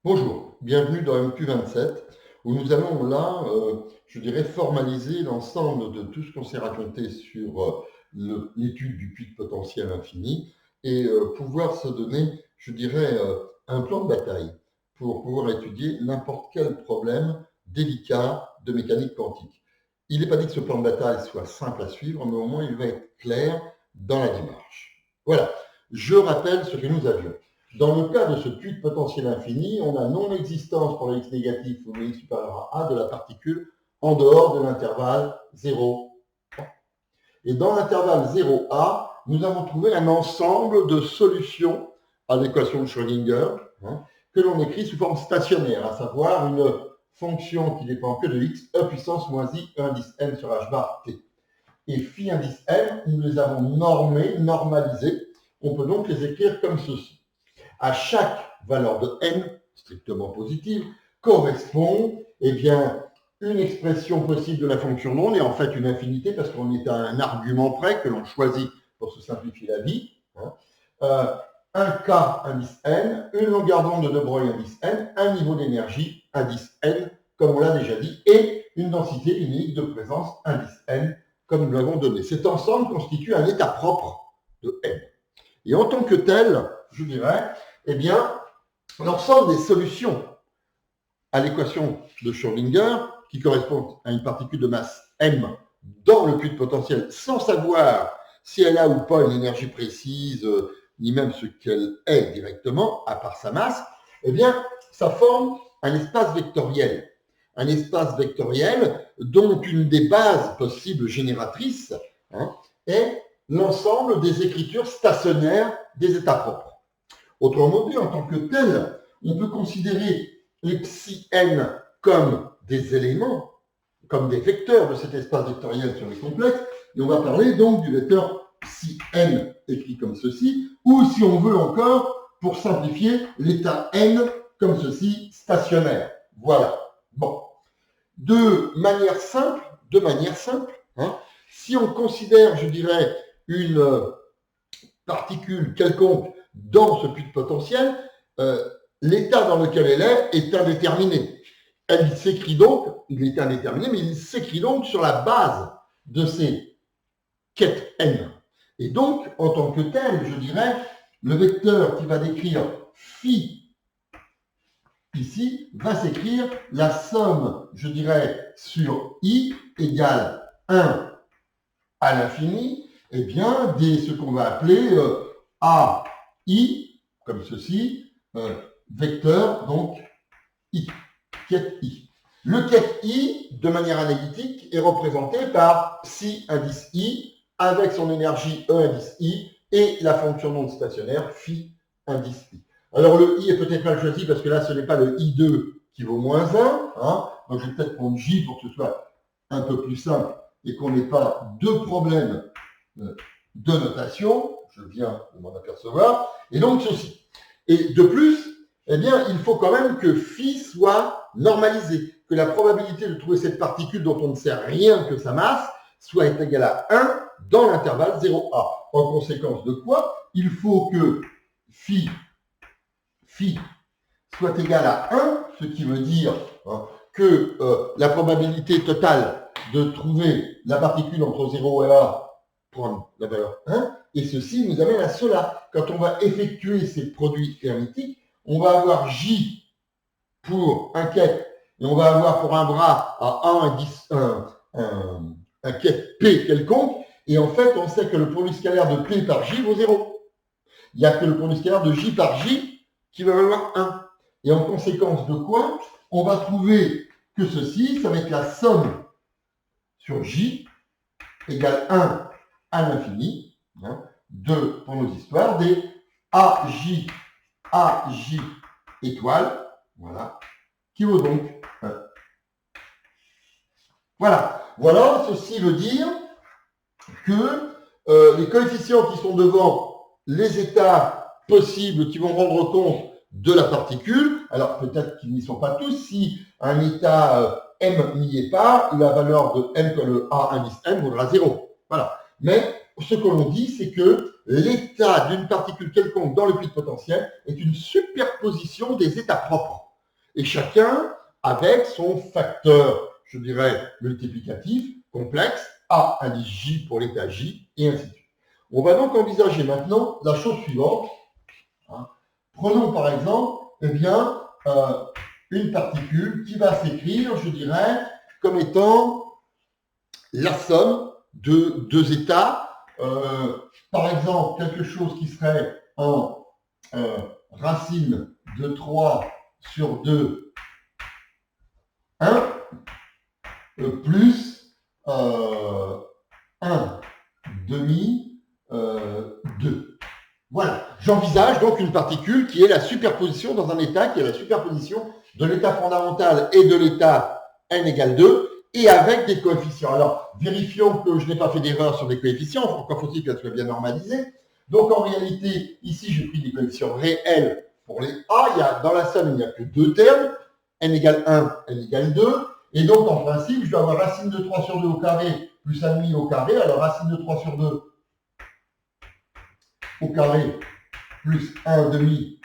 Bonjour, bienvenue dans MQ27 où nous allons là, je dirais, formaliser l'ensemble de tout ce qu'on s'est raconté sur l'étude du puits de potentiel infini et pouvoir se donner, je dirais, un plan de bataille pour pouvoir étudier n'importe quel problème délicat de mécanique quantique. Il n'est pas dit que ce plan de bataille soit simple à suivre, mais au moins il va être clair dans la démarche. Voilà, je rappelle ce que nous avions. Dans le cas de ce puits de potentiel infini, on a non-existence pour le x négatif ou le x supérieur à A de la particule en dehors de l'intervalle 0. Et dans l'intervalle 0A, nous avons trouvé un ensemble de solutions à l'équation de Schrödinger que l'on écrit sous forme stationnaire, à savoir une fonction qui dépend que de x, e puissance moins i, e indice n sur h bar t. Et phi indice n, nous les avons normés, normalisés. On peut donc les écrire comme ceci. À chaque valeur de n, strictement positive, correspond une expression possible de la fonction d'onde, et en fait une infinité, parce qu'on est à un argument près que l'on choisit pour se simplifier la vie. Un K indice n, une longueur d'onde de De Broglie indice n, un niveau d'énergie indice n, comme on l'a déjà dit, et une densité unique de présence indice n, comme nous l'avons donné. Cet ensemble constitue un état propre de n. Et en tant que tel, je dirais, l'ensemble des solutions à l'équation de Schrödinger, qui correspond à une particule de masse m dans le puits de potentiel, sans savoir si elle a ou pas une énergie précise, ni même ce qu'elle est directement, à part sa masse, ça forme un espace vectoriel. Un espace vectoriel dont une des bases possibles génératrices est l'ensemble des écritures stationnaires des états propres. Autrement dit, en tant que tel, on peut considérer les psi n comme des éléments, comme des vecteurs de cet espace vectoriel sur les complexes, et on va parler donc du vecteur psi n écrit comme ceci, ou si on veut encore, pour simplifier, l'état n comme ceci, stationnaire. Voilà. Bon. De manière simple, si on considère, je dirais, une particule quelconque dans ce puits de potentiel, l'état dans lequel elle est indéterminé. Elle s'écrit donc, il est indéterminé, mais il s'écrit donc sur la base de ces quêtes n. Et donc, en tant que tel, je dirais, le vecteur qui va décrire phi ici va s'écrire la somme, je dirais, sur i égale 1 à l'infini, ce qu'on va appeler AI, comme ceci, vecteur, donc I, quête I. Le quête I, de manière analytique, est représenté par psi indice I, avec son énergie E indice I, et la fonction d'onde stationnaire phi indice I. Alors le I est peut-être mal choisi, parce que là, ce n'est pas le I2 qui vaut moins 1, donc je vais peut-être prendre J pour que ce soit un peu plus simple, et qu'on n'ait pas deux problèmes de notation, je viens de m'en apercevoir, et donc ceci. Et de plus, il faut quand même que phi soit normalisé, que la probabilité de trouver cette particule dont on ne sait rien que sa masse soit égale à 1 dans l'intervalle 0A. En conséquence de quoi, il faut que phi soit égal à 1, ce qui veut dire que la probabilité totale de trouver la particule entre 0 et A prendre la valeur 1, et ceci nous amène à cela. Quand on va effectuer ces produits hermétiques, on va avoir J pour un quête, et on va avoir pour un bras à un quête P quelconque, et en fait, on sait que le produit scalaire de P par J vaut 0. Il n'y a que le produit scalaire de J par J qui va valoir 1. Et en conséquence de quoi, on va trouver que ceci, ça va être la somme sur J égale 1 à l'infini, pour nos histoires, des AJ étoiles, voilà, qui vaut donc 1. Voilà, ceci veut dire que les coefficients qui sont devant les états possibles qui vont rendre compte de la particule, alors peut-être qu'ils n'y sont pas tous, si un état m n'y est pas, la valeur de m, le A indice m, vaudra 0. Voilà. Mais ce que l'on dit, c'est que l'état d'une particule quelconque dans le puits de potentiel est une superposition des états propres. Et chacun avec son facteur, je dirais, multiplicatif, complexe, A indice J pour l'état J, et ainsi de suite. On va donc envisager maintenant la chose suivante. Prenons par exemple, eh bien, une particule qui va s'écrire, je dirais, comme étant la somme de deux états. Par exemple, quelque chose qui serait en racine de 3 sur 2, 1, plus 1 demi 2. Voilà. J'envisage donc une particule qui est la superposition dans un état, qui est la superposition de l'état fondamental et de l'état n égale 2, et avec des coefficients. Alors, vérifions que je n'ai pas fait d'erreur sur les coefficients, encore faut-il qu'elles soient bien normalisées. Donc, en réalité, ici, j'ai pris des coefficients réels pour les A. Dans la somme, il n'y a que deux termes, n égale 1, n égale 2. Et donc, en principe, je dois avoir racine de 3 sur 2 au carré plus 1,5 au carré. Alors, racine de 3 sur 2 au carré plus 1,5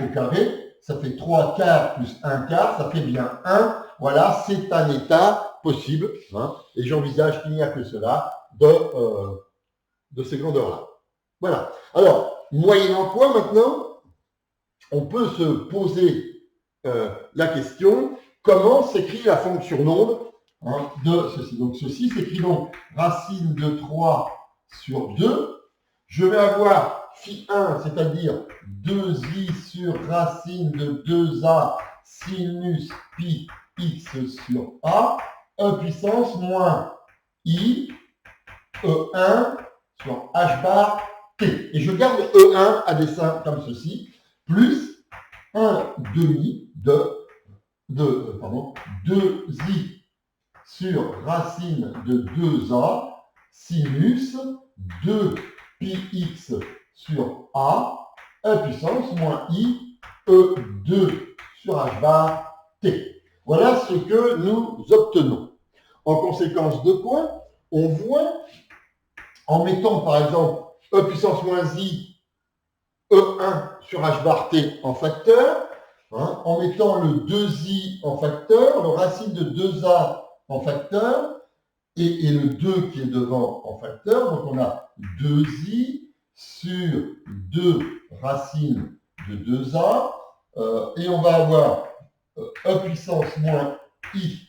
au carré, ça fait 3 quarts plus 1 quart, ça fait bien 1. Voilà, c'est un état possible. Et j'envisage qu'il n'y a que cela de ces grandeurs-là. Voilà. Alors, moyennant quoi maintenant, on peut se poser la question, comment s'écrit la fonction nombre de ceci. Donc, ceci s'écrit donc racine de 3 sur 2. Je vais avoir phi1, c'est-à-dire 2i sur racine de 2a sinus pi x sur a, e puissance moins i, e1 sur h bar t. Et je garde e1 à dessin comme ceci, plus 1 demi de 2i sur racine de 2a sinus 2 pi x sur a, e puissance moins i, e2 sur h bar t. Voilà ce que nous obtenons. En conséquence de quoi, on voit, en mettant par exemple e puissance moins i, e1 sur h bar t en facteur, en mettant le 2i en facteur, le racine de 2a en facteur, et le 2 qui est devant en facteur, donc on a 2i sur 2 racines de 2a, et on va avoir e puissance moins i,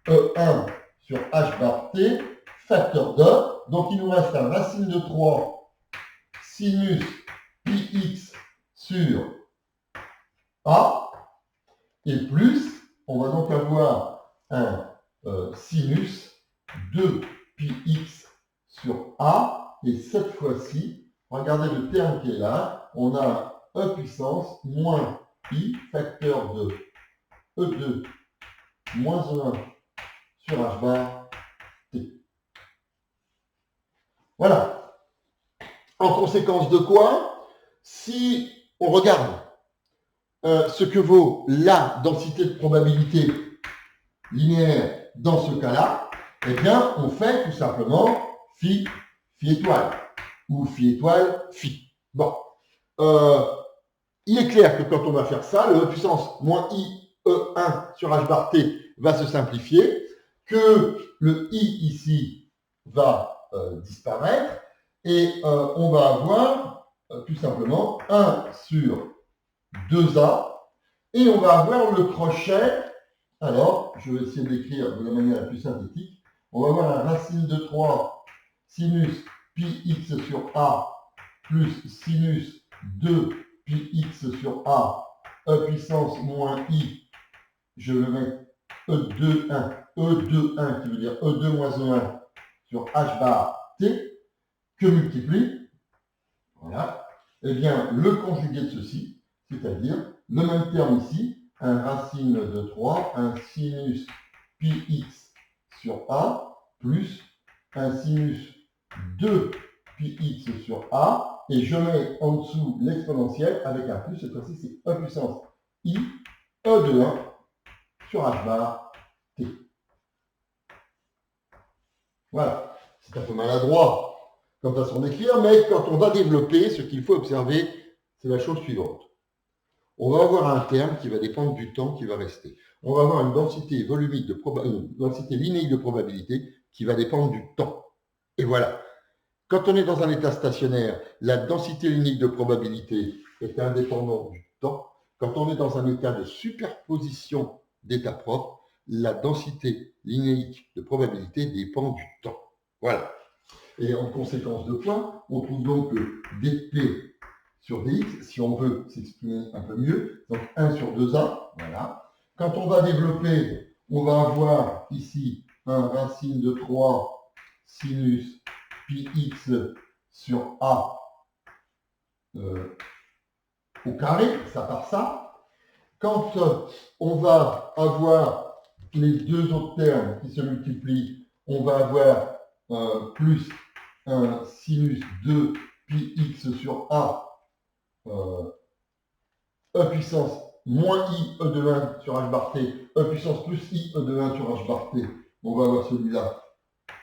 e1 sur h bar t, facteur de, donc il nous reste un racine de 3 sinus pi x sur a, et plus, on va donc avoir un sinus 2 pi x sur a, et cette fois-ci, regardez le terme qui est là, on a e puissance moins i, facteur de e2 moins e1 sur h bar t. Voilà. En conséquence de quoi, si on regarde ce que vaut la densité de probabilité linéaire dans ce cas-là, eh bien, on fait tout simplement phi étoile, ou phi étoile phi. Bon. Il est clair que quand on va faire ça, le e puissance moins i, e1 sur h bar t va se simplifier, que le i ici va disparaître, et on va avoir tout simplement 1 sur 2a, et on va avoir le crochet. Alors, je vais essayer d'écrire de la manière la plus synthétique. On va avoir un racine de 3 sinus pi x sur a plus sinus 2 pi x sur a, e puissance moins i, je vais mettre E2, 1 qui veut dire E2 moins E1 sur h bar t, que multiplie, voilà, eh bien, le conjugué de ceci, c'est-à-dire le même terme ici, un racine de 3, un sinus pi x sur a, plus un sinus 2 pi x sur a, et je mets en dessous l'exponentielle avec un plus, cette fois-ci c'est e puissance i, e de 1 sur h bar t. Voilà, c'est un peu maladroit comme façon d'écrire, mais quand on va développer, ce qu'il faut observer, c'est la chose suivante. on va avoir un terme qui va dépendre du temps qui va rester. On va avoir une densité volumique une densité linéique de probabilité qui va dépendre du temps. Et voilà. Quand on est dans un état stationnaire, la densité linéique de probabilité est indépendante du temps. Quand on est dans un état de superposition d'états propres, la densité linéique de probabilité dépend du temps. Voilà. Et en conséquence de quoi, on trouve donc que dp sur dx, si on veut s'exprimer un peu mieux, donc 1 sur 2a, voilà. Quand on va développer, on va avoir ici un racine de 3 sinus pi x sur a au carré, ça part ça. Quand on va avoir les deux autres termes qui se multiplient, on va avoir plus un sinus de pi x sur a e puissance moins i e de 1 sur h bar t, e puissance plus i e de 1 sur h bar t. On va avoir celui-là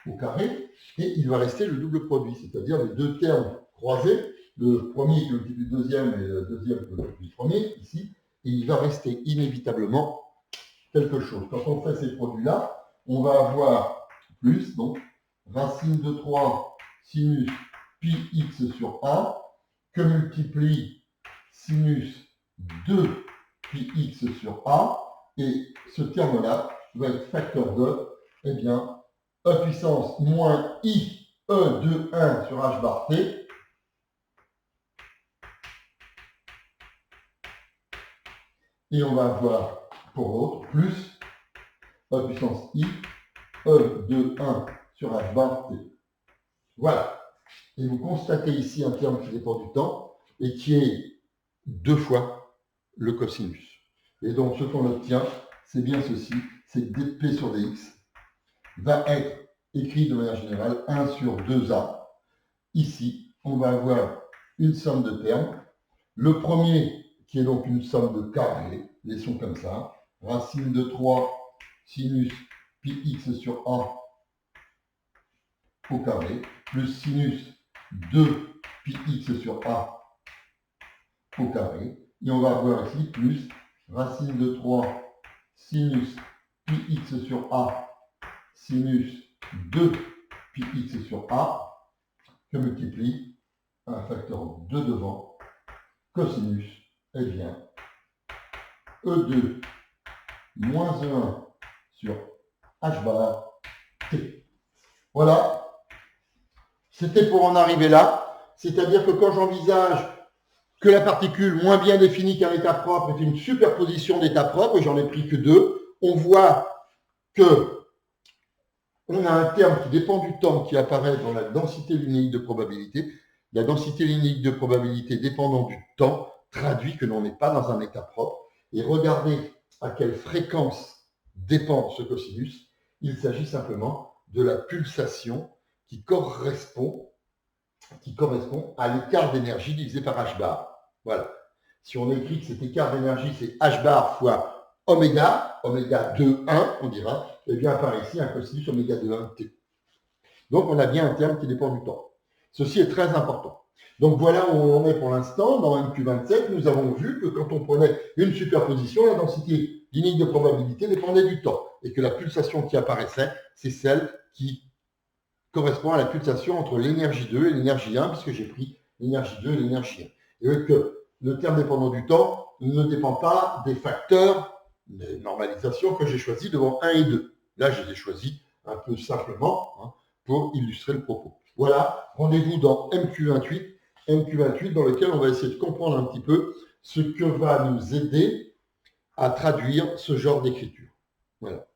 au carré, et il va rester le double produit, c'est-à-dire les deux termes croisés, le premier qui multiplie le deuxième et le deuxième qui multiplie le premier, ici, et il va rester inévitablement quelque chose. Quand on fait ces produits-là, on va avoir plus, donc, racine de 3 sinus pi x sur a, que multiplie sinus de pi x sur a, et ce terme-là va être facteur de, eh bien, e puissance moins i e de 1 sur h bar t, et on va avoir pour l'autre plus e puissance i e de 1 sur h bar t. Voilà. Et vous constatez ici un terme qui dépend du temps et qui est 2 fois le cosinus. Et donc ce qu'on obtient, c'est bien ceci, c'est que dp sur dx va être écrit de manière générale 1 sur 2a. Ici, on va avoir une somme de termes. Le premier, qui est donc une somme de carrés, laissons comme ça, racine de 3 sinus pi x sur a au carré, plus sinus de pi x sur a au carré. Et on va avoir ici plus racine de 3 sinus pi x sur a sinus de pi x sur a que multiplie un facteur 2 devant cosinus, eh bien, E2 moins E1 sur H bar T. Voilà, c'était pour en arriver là, c'est-à-dire que quand j'envisage que la particule moins bien définie qu'un état propre est une superposition d'états propres, et j'en ai pris que 2, on voit que on a un terme qui dépend du temps qui apparaît dans la densité linéique de probabilité. La densité linéique de probabilité dépendant du temps traduit que l'on n'est pas dans un état propre. Et regardez à quelle fréquence dépend ce cosinus. Il s'agit simplement de la pulsation qui correspond à l'écart d'énergie divisé par h bar. Voilà. Si on écrit que cet écart d'énergie, c'est h bar fois oméga, oméga de 1, on dira, eh bien apparaît ici un cosinus oméga de 1 t. Donc on a bien un terme qui dépend du temps. Ceci est très important. Donc voilà où on en est pour l'instant. Dans MQ27, nous avons vu que quand on prenait une superposition, la densité linéique de probabilité dépendait du temps. Et que la pulsation qui apparaissait, c'est celle qui correspond à la pulsation entre l'énergie 2 et l'énergie 1, puisque j'ai pris l'énergie 2 et l'énergie 1. Et que le terme dépendant du temps ne dépend pas des facteurs de normalisation que j'ai choisis devant 1 et 2. Là, je les ai choisis un peu simplement pour illustrer le propos. Voilà, rendez-vous dans MQ28, dans lequel on va essayer de comprendre un petit peu ce que va nous aider à traduire ce genre d'écriture. Voilà.